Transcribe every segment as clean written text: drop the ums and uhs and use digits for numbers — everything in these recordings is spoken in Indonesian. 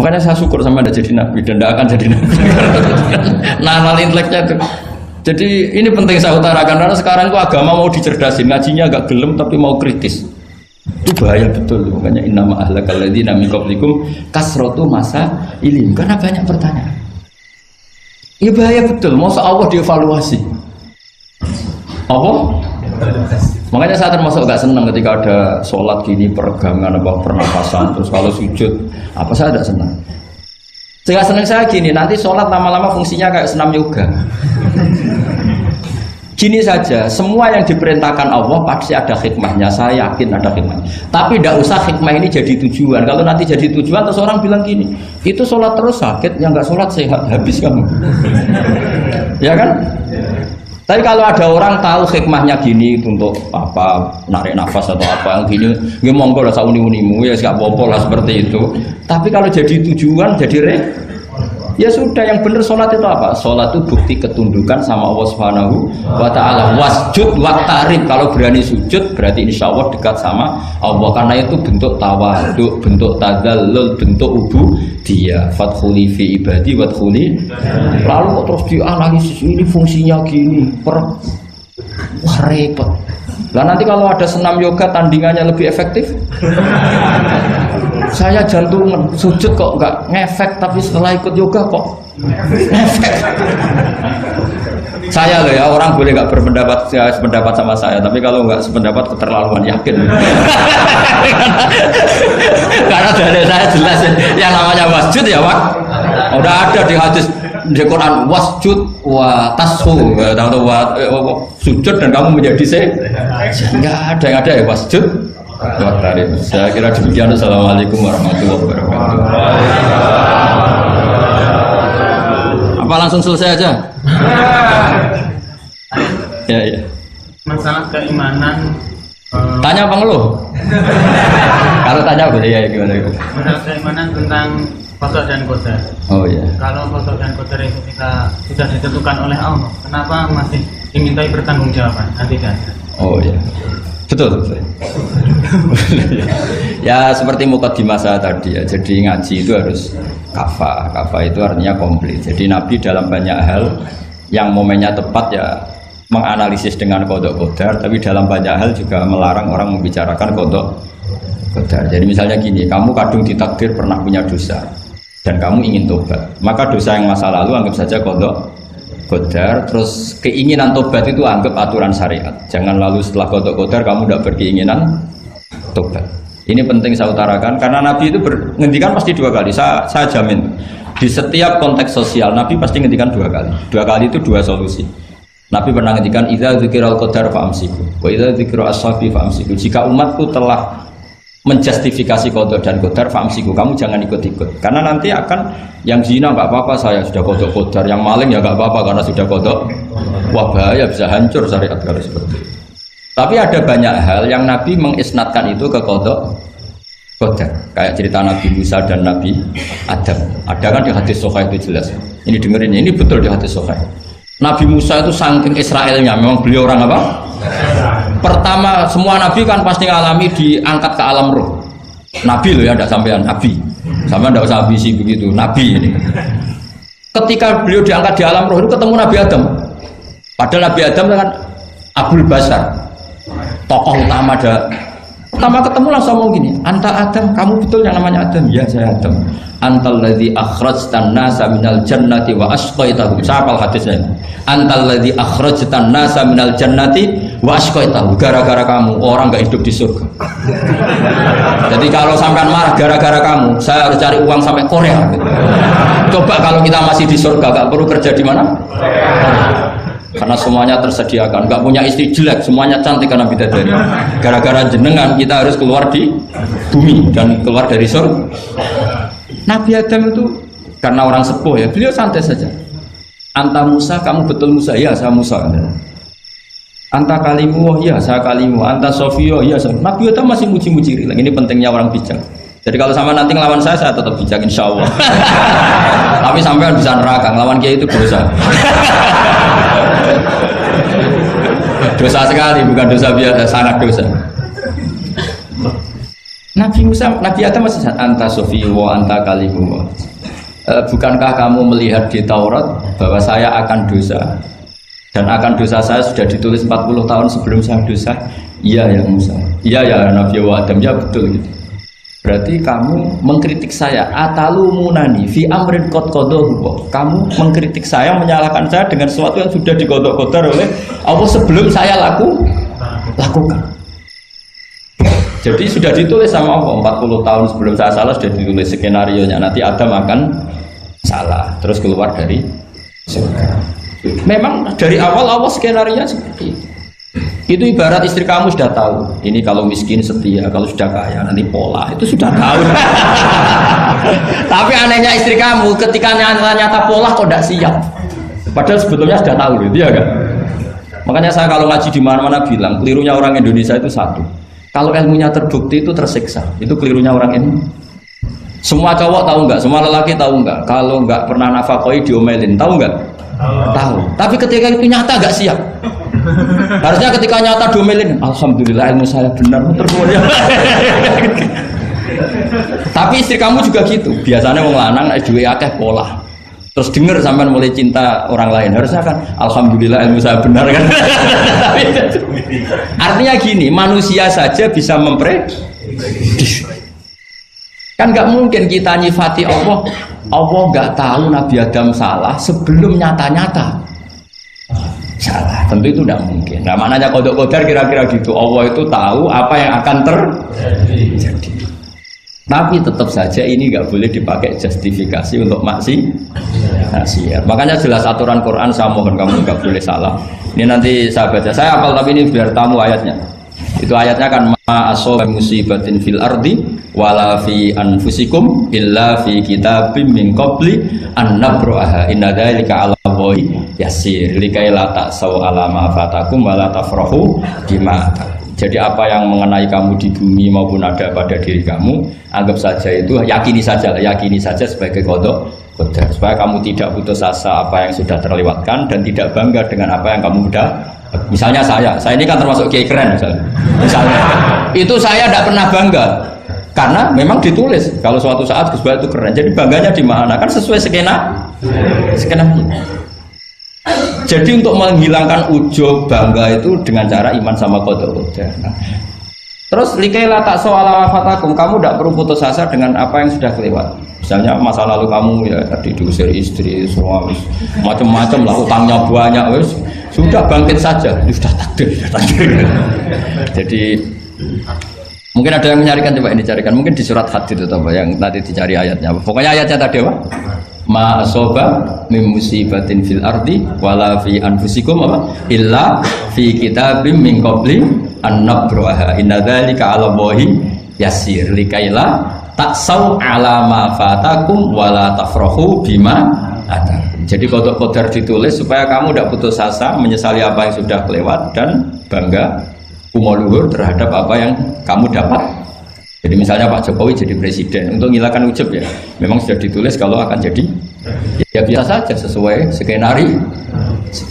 Makanya saya syukur sama Anda jadi nabi dan tidak akan jadi nabi. Nah, hal inteleknya itu. Jadi ini penting saya utarakan karena sekarang itu agama mau dicerdasin, ngajinya agak gelem tapi mau kritis. Itu bahaya betul. Makanya innama ahlakal ladzina min qablikum kasratu masa ilim, karena banyak pertanyaan. Ini bahaya betul. Masa Allah dievaluasi. Apa? Makanya saya termasuk gak senang ketika ada sholat gini peregangan apa pernapasan, terus kalau sujud apa saya tidak senang. Tidak senang saya gini, nanti sholat lama-lama fungsinya kayak senam yoga. Gini saja, semua yang diperintahkan Allah pasti ada hikmahnya, saya yakin ada hikmahnya. Tapi tidak usah hikmah ini jadi tujuan. Kalau nanti jadi tujuan, terus orang bilang gini, itu sholat terus sakit, yang nggak sholat sehat, habis kamu. Ya kan? Tapi kalau ada orang tahu hikmahnya gini untuk apa, narik nafas atau apa yang gini, ya monggo lah sauni-unimu, ya nggak apa-apa lah seperti itu. Tapi kalau jadi tujuan, jadi ya sudah, yang benar sholat itu apa? Sholat itu bukti ketundukan sama Allah Subhanahu wa ta'ala. Wasjud waqtarib, kalau berani sujud berarti insya Allah dekat sama Allah, karena itu bentuk tawaduk, bentuk tadzallul, bentuk ubudiyah. Fadkhuli fi ibadi wadkhuli. Lalu kok terus dianalisis ini fungsinya gini, wah repot. Lah nanti kalau ada senam yoga tandingannya lebih efektif. Saya jantungan, sujud kok nggak ngefek, tapi setelah ikut yoga kok ngefek. Saya loh ya, orang boleh nggak berpendapat sependapat sama saya, tapi kalau nggak sependapat keterlaluan, yakin. Karena dari saya jelas yang namanya wasjud ya Pak, udah ada di hadis di Quran, wasjud wa tasfu, tahu sujud dan kamu menjadi nggak ada yang ada ya wasjud. Saya kira demikian. Assalamualaikum warahmatullahi wabarakatuh. Apa langsung selesai aja? Ya. Masalah keimanan. Tanya apa ngeluh? Kalau tanya boleh ya gimana? Masalah keimanan tentang qada dan qadar. Oh iya. Kalau qada dan qadar itu kita sudah ditentukan oleh Allah, kenapa masih dimintai pertanggungjawaban? Tidak. Oh iya. Betul. Ya seperti mukadimah saya tadi ya. Jadi ngaji itu harus kafah. Kafah itu artinya komplit. Jadi Nabi dalam banyak hal yang momennya tepat ya menganalisis dengan qada qadar, tapi dalam banyak hal juga melarang orang membicarakan qada qadar. Jadi misalnya gini, kamu kadung ditakdir pernah punya dosa dan kamu ingin tobat, maka dosa yang masa lalu anggap saja qada qadar, terus keinginan tobat itu anggap aturan syariat. Jangan lalu setelah qada qadar kamu tidak berkeinginan tobat. Ini penting saya utarakan karena Nabi itu menghentikan pasti dua kali. Saya jamin di setiap konteks sosial Nabi pasti menghentikan dua kali. Dua kali itu dua solusi. Nabi pernah menghentikan idza dzikiral qadar fa'amsiku wa idza dzikra ashabi fa'amsiku. Jika umatku telah menjustifikasi qada dan qadar fa'amsiku, kamu jangan ikut-ikut karena nanti akan yang zina nggak apa-apa, saya sudah qada qadar, yang maling ya nggak apa-apa karena sudah qada. Wah bahaya, bisa hancur syariat kalau seperti itu. Tapi ada banyak hal yang Nabi mengisnadkan itu ke qada qadar, kayak cerita Nabi Musa dan Nabi Adam. Ada kan di hadis Sahih itu jelas. Ini dengerin, ini betul di hadis Sahih. Nabi Musa itu saking Israelnya, memang beliau orang apa? Pertama, semua nabi kan pasti ngalami diangkat ke alam roh. Nabi loh ya, tidak sampean nabi. Sama tidak usah ambisi begitu, nabi ini. Ketika beliau diangkat di alam roh itu ketemu Nabi Adam. Padahal Nabi Adam kan Abul Basar, tokoh utama ada. Pertama ketemu langsung ngomong gini, anta Adam, kamu betul yang namanya Adam? Ya saya Adam. Antal ladzi akhrajtan nasa minal jannati wa asqaitahum. Siapa hadisnya? Antal ladzi akhrajtan nasa minal jannati wa asqaitahum. Gara-gara kamu orang enggak hidup di surga. Jadi kalau sampean marah gara-gara kamu, saya harus cari uang sampai Korea. Coba kalau kita masih di surga, enggak perlu kerja di mana? Karena semuanya tersediakan, nggak punya istri jelek, semuanya cantik karena bidadari. Gara-gara jenengan kita harus keluar di bumi dan keluar dari surga. Nabi Adam itu karena orang sepuh ya, beliau santai saja. Anta Musa, kamu betul Musa? Ya saya Musa. Anta kalimu, ya saya kalimu. Anta Sofio, ya saya. Nabi Adam masih muji-muji. Ini pentingnya orang bijak. Jadi kalau sama nanti ngelawan saya tetap bijak insya Allah. Tapi sampean bisa neraka, ngelawan kiai itu dosa. Dosa sekali, bukan dosa biasa, sangat dosa. Nabi Musa, Nabi Adam masih anta sofi wa anta kalimu. Bukankah kamu melihat di Taurat bahwa saya akan dosa dan akan dosa saya sudah ditulis 40 tahun sebelum saya dosa? Iya ya Musa. Iya ya Nabi Adam, ya betul gitu. Berarti kamu mengkritik saya atalumunani fi amrin qad qadahu. Kamu mengkritik saya, menyalahkan saya dengan sesuatu yang sudah digodok-godok oleh Allah sebelum saya lakukan. Jadi sudah ditulis sama Allah 40 tahun sebelum saya salah, sudah ditulis skenario-nya nanti Adam akan salah terus keluar dari surga. Memang dari awal Allah skenario-nya seperti itu. Itu ibarat istri kamu sudah tahu ini kalau miskin setia, kalau sudah kaya nanti pola, itu sudah tahu. Tapi anehnya istri kamu ketika nyata pola kok tidak siap, padahal sebetulnya sudah tahu gitu ya kan. Makanya saya kalau ngaji di mana-mana bilang kelirunya orang Indonesia itu satu, kalau ilmunya terbukti itu tersiksa, itu kelirunya orang ini. Semua cowok tahu nggak, semua lelaki tahu nggak, kalau nggak pernah nafakoi diomelin, tahu nggak? Tahu. Tapi ketika itu nyata nggak siap. Harusnya ketika nyata diomelin, alhamdulillah ilmu saya benar, terus. Tapi istri kamu juga gitu. Biasanya wong lanang duwe akeh pola. Terus dengar sampean mulai cinta orang lain, harusnya kan alhamdulillah ilmu saya benar kan. Artinya gini, manusia saja bisa memprediksi. Kan nggak mungkin kita nyifati Allah nggak tahu Nabi Adam salah sebelum nyata-nyata salah. Tentu itu tidak mungkin. Nah, maknanya kodok-kodar kira-kira gitu. Allah itu tahu apa yang akan terjadi. Tapi tetap saja ini nggak boleh dipakai justifikasi untuk maksiat. Makanya jelas aturan Quran, saya mohon kamu nggak boleh salah. Ini nanti saya baca. Saya hafal tapi ini biar tamu ayatnya. Itu ayatnya kan ma asaba musibatin fil ardi wala fi anfusikum illa fi kitabim min qabli an nabraha inna dzalika 'ala Allahi yasir likai la ta'sau 'ala ma fatakum wala tafrahu bima. Jadi apa yang mengenai kamu di bumi maupun ada pada diri kamu, anggap saja itu, yakini saja sebagai qada qadar, supaya kamu tidak putus asa apa yang sudah terlewatkan dan tidak bangga dengan apa yang kamu udah. Misalnya saya ini kan termasuk kiai keren misalnya itu saya tidak pernah bangga karena memang ditulis kalau suatu saat Gus Bahat itu keren, jadi bangganya di mana kan sesuai skenario. Jadi untuk menghilangkan ujub bangga itu dengan cara iman sama qada qadar. Terus likaila tak soal fatakum, kamu tidak perlu putus asa dengan apa yang sudah kelewat. Misalnya masa lalu kamu ya tadi diusir istri, suami, macam-macam lah, utangnya banyak, wes sudah bangkit saja, sudah takdir. Jadi mungkin ada yang mencarikan, coba ini carikan, mungkin di surat Hadid itu yang nanti dicari ayatnya. Pokoknya ayatnya tadi apa? Ma asoba min musibatin fil ardi wala fi anfusikum apa illa fi kitabim min qabli an nabraha inna dzalika 'ala Allahi yasir likaila taksau 'ala ma fatakum wala tafrahu bima atar. Jadi kodok qadar ditulis supaya kamu tidak putus asa menyesali apa yang sudah kelewat dan bangga umur terhadap apa yang kamu dapat. Jadi misalnya Pak Jokowi jadi presiden, untuk menghilangkan ujub ya, memang sudah ditulis kalau akan jadi, ya biasa saja sesuai skenario.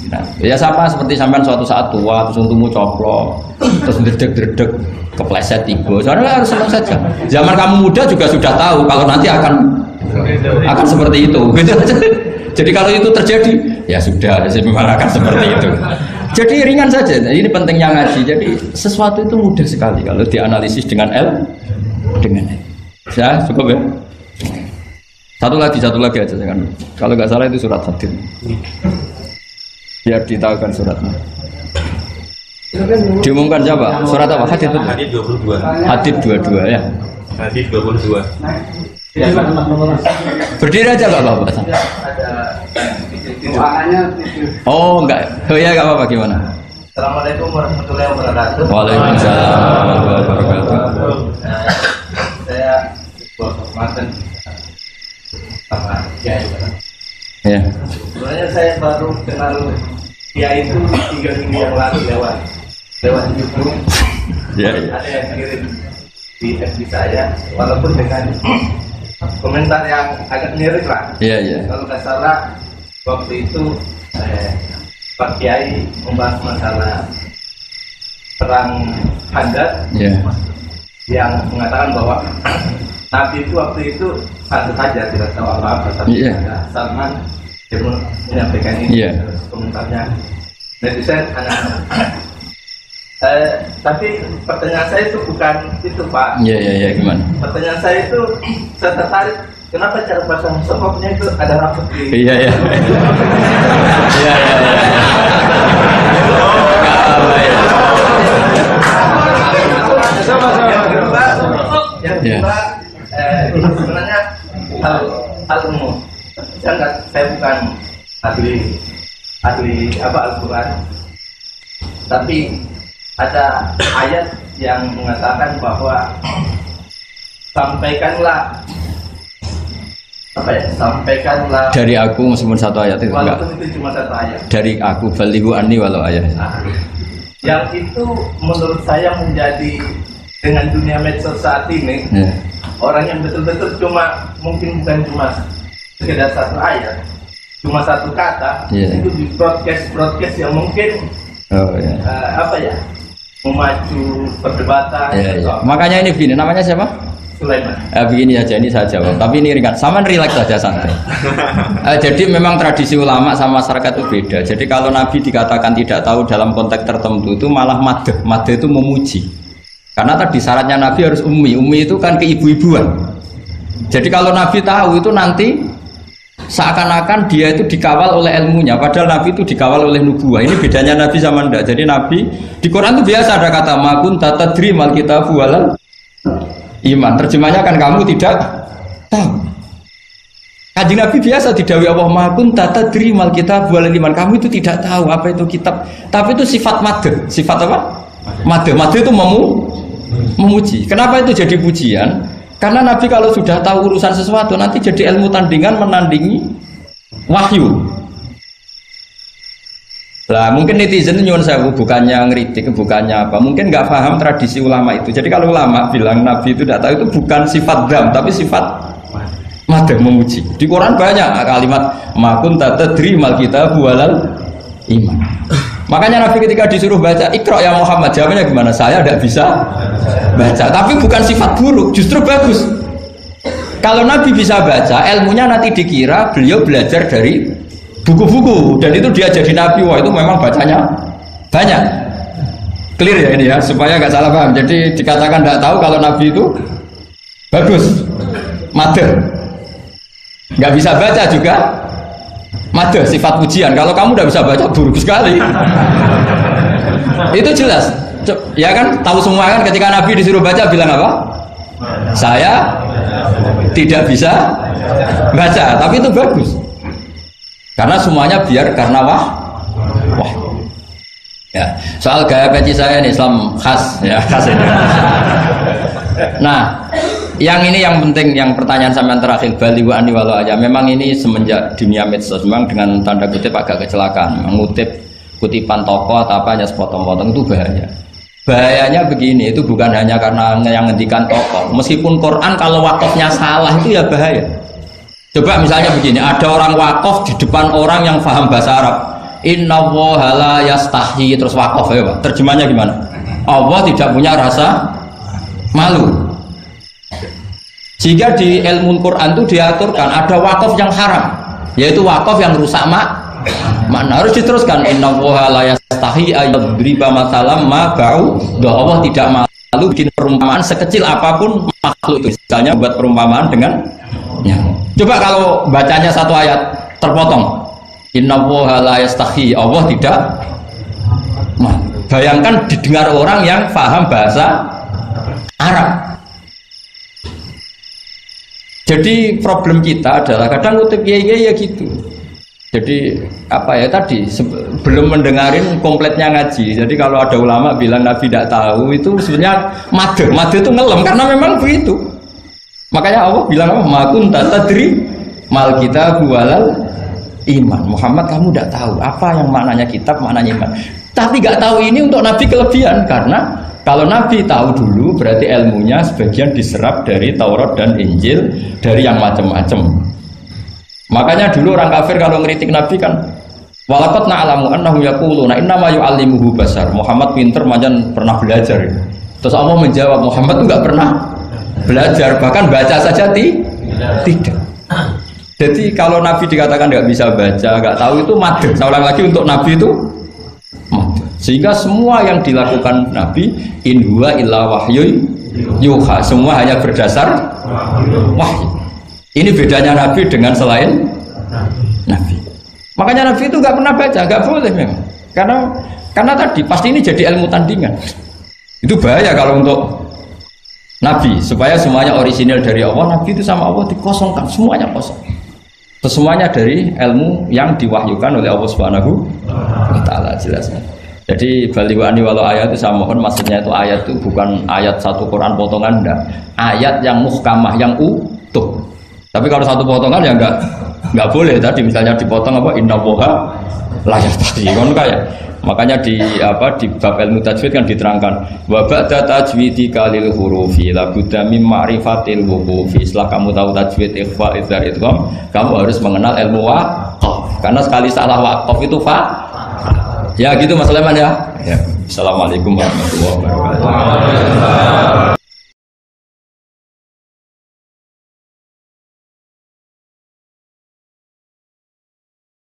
Nah, ya sama seperti sampean suatu saat tua, terus untukmu coplok, terus dredeg-dredeg, kepleset tiba. Soalnya harus senang saja. Zaman kamu muda juga sudah tahu kalau nanti akan seperti itu. Gitu. Jadi kalau itu terjadi, ya sudah, memang akan seperti itu. Jadi ringan saja. Ini pentingnya ngaji. Jadi sesuatu itu mudah sekali kalau dianalisis dengan ya cukup ya. Satu lagi aja kan. Kalau nggak salah itu surat Hadid. Biar ditahukan suratnya. Diumumkan siapa? Surat apa? Hadid itu. Hadid 22. Hadid 22 ya. Hadid 22. Berdiri aja nggak apa-apa. Oh enggak. Oh ya nggak apa-apa, gimana? Assalamualaikum warahmatullahi wabarakatuh. Waalaikumsalam warahmatullahi wabarakatuh. Saya berkesempatan sama Kiai. Ya. Sebenarnya saya baru kenal Kiai itu 3 minggu yang lalu lewat YouTube. Ya. Ada yang kirim di FB saya, walaupun dengan komentar yang agak mirip lah. Iya. Kalau nggak salah waktu itu Pak Kiai membahas masalah perang Handar. Iya. yang mengatakan bahwa Nabi itu waktu itu satu saja, tidak tahu apa-apa, tapi Salman dia menyampaikan ini komentarnya. Netizen tapi pertanyaan saya itu bukan itu Pak. Iya gimana? Pertanyaan saya itu saya tertarik. Kenapa cara pasang sokoknya itu ada rambut di? Iya. Yang kedua, sebenarnya hal umum. Saya bukan ahli Al-Quran, tapi ada ayat yang mengatakan bahwa sampaikanlah dari aku, meskipun satu ayat itu walaupun enggak. Itu cuma satu ayat dari aku balighu anni walau ayat. Yang itu menurut saya menjadi dengan dunia medsos saat ini orang yang betul-betul mungkin bukan cuma sekedar satu ayat, cuma satu kata itu di broadcast yang mungkin memacu perdebatan. Makanya ini begini, namanya siapa? Sulaiman. Begini aja, ini saya jawab. Tapi ini ringan, sama relax saja, santai. Jadi memang tradisi ulama sama masyarakat itu beda. Jadi kalau Nabi dikatakan tidak tahu dalam konteks tertentu itu malah madh. Madh itu memuji. Karena tadi syaratnya Nabi harus ummi. Ummi itu kan keibu-ibuan. Jadi kalau Nabi tahu itu nanti seakan-akan dia itu dikawal oleh ilmunya. Padahal Nabi itu dikawal oleh nubuah. Ini bedanya Nabi sama ndak. Jadi Nabi di Quran itu biasa ada kata makun tatadri mal kitabu walal iman. Terjemahnya kan kamu tidak tahu. Kanjeng Nabi biasa didhawuhi Allah makun tatadri mal kitabu walal iman. Kamu itu tidak tahu apa itu kitab. Tapi itu sifat madh. Sifat apa? Madh. Madh itu memuji. Kenapa itu jadi pujian? Karena Nabi kalau sudah tahu urusan sesuatu nanti jadi ilmu tandingan menandingi wahyu. Lah mungkin netizen nyuwun sewu, bukannya ngeritik, bukannya apa, mungkin nggak paham tradisi ulama itu. Jadi kalau ulama bilang Nabi itu tidak tahu, itu bukan sifat dam, tapi sifat madh, memuji. Di Quran banyak kalimat makun tatadri mal kitabu walal iman. Makanya Nabi ketika disuruh baca Iqra ya Muhammad, jawabnya gimana? Saya tidak bisa baca. Tapi bukan sifat buruk, justru bagus. Kalau Nabi bisa baca, ilmunya nanti dikira beliau belajar dari buku-buku, dan itu dia jadi Nabi. Wah, itu memang bacanya banyak. Clear ya ini ya, supaya nggak salah paham. Jadi dikatakan tidak tahu kalau Nabi itu bagus, madh. Nggak bisa baca juga madh, sifat pujian. Kalau kamu udah bisa baca, buruk sekali. Itu jelas. Ya kan, tahu semua kan, ketika Nabi disuruh baca bilang apa? Saya tidak bisa baca, tapi itu bagus. Karena semuanya biar karena wah. Ya, soal gaya peci saya ini Islam khas ya, khas ini. Nah, yang ini yang penting, yang pertanyaan sampean terakhir balighu anni walau aja. Memang ini semenjak dunia medsos memang dengan tanda kutip agak kecelakaan, mengutip kutipan tokoh atau apa hanya sepotong-potong, itu bahaya. Bahayanya begini, itu bukan hanya karena yang ngendikan tokoh. Meskipun Quran kalau wakafnya salah itu ya bahaya. Coba misalnya begini, ada orang wakaf di depan orang yang paham bahasa Arab. Innallaha la yastahi, terus wakaf ya Pak. Terjemahnya gimana? Allah tidak punya rasa malu. Sehingga di ilmu Quran itu diaturkan ada wakaf yang haram, yaitu wakaf yang rusak makna. Harus diteruskan innallaha la yastahi ayyadriba masalam ma ba'u. Allah tidak malu bikin perumpamaan sekecil apapun makhluk itu. Misalnya buat perumpamaan dengan coba kalau bacanya satu ayat terpotong. Innallaha la yastahi, Allah tidak. Bayangkan didengar orang yang paham bahasa Arab. Jadi problem kita adalah kadang ngutip ya gitu. Jadi apa ya tadi belum mendengarin kompletnya ngaji. Jadi kalau ada ulama bilang Nabi tidak tahu, itu sebenarnya madh itu ngelem karena memang begitu. Makanya Allah bilang apa? Ma kunta tadri mal kitabu walal iman. Muhammad, kamu tidak tahu apa yang maknanya kitab, maknanya iman. Tapi nggak tahu ini untuk Nabi kelebihan, karena kalau Nabi tahu dulu berarti ilmunya sebagian diserap dari Taurat dan Injil, dari yang macam-macam. Makanya dulu orang kafir kalau ngeritik Nabi kan, walaqad na'lamu annahum yaquluna innama yu'allimuhu basar. Muhammad pinter, macam pernah belajar. Terus Allah menjawab, Muhammad itu nggak pernah belajar, bahkan baca saja tidak. Jadi kalau Nabi dikatakan nggak bisa baca, nggak tahu, itu madh. Saya ulang lagi, untuk Nabi itu madh. Sehingga semua yang dilakukan Nabi, in huwa illa wahyu yuha, semua hanya berdasar wahyu. Ini bedanya Nabi dengan selain Nabi. Makanya Nabi itu nggak pernah baca, nggak boleh memang. Karena tadi pasti ini jadi ilmu tandingan. Itu bahaya kalau untuk Nabi, supaya semuanya orisinil dari Allah. Nabi itu sama Allah dikosongkan, semuanya kosong. Semuanya dari ilmu yang diwahyukan oleh Allah Subhanahu wa Ta'ala, jelasnya. Jadi baliwani walau ayat itu saya mohon, maksudnya itu ayat itu bukan ayat satu Quran potongan, enggak. Ayat yang muhkamah, yang utuh. Tapi kalau satu potongan ya enggak boleh. Tadi misalnya dipotong apa, inna woha layar tadi kan kayak. Makanya di bab ilmu tajwid kan diterangkan wa ba'da tajwidi kalil hurufi la budda mim ma'rifatil wuqufi. Setelah kamu tahu tajwid, ikhfa, idhar, idgham, kamu harus mengenal ilmu waqaf. Karena sekali salah waqaf itu ya gitu Mas Leman ya. Assalamualaikum warahmatullahi wabarakatuh.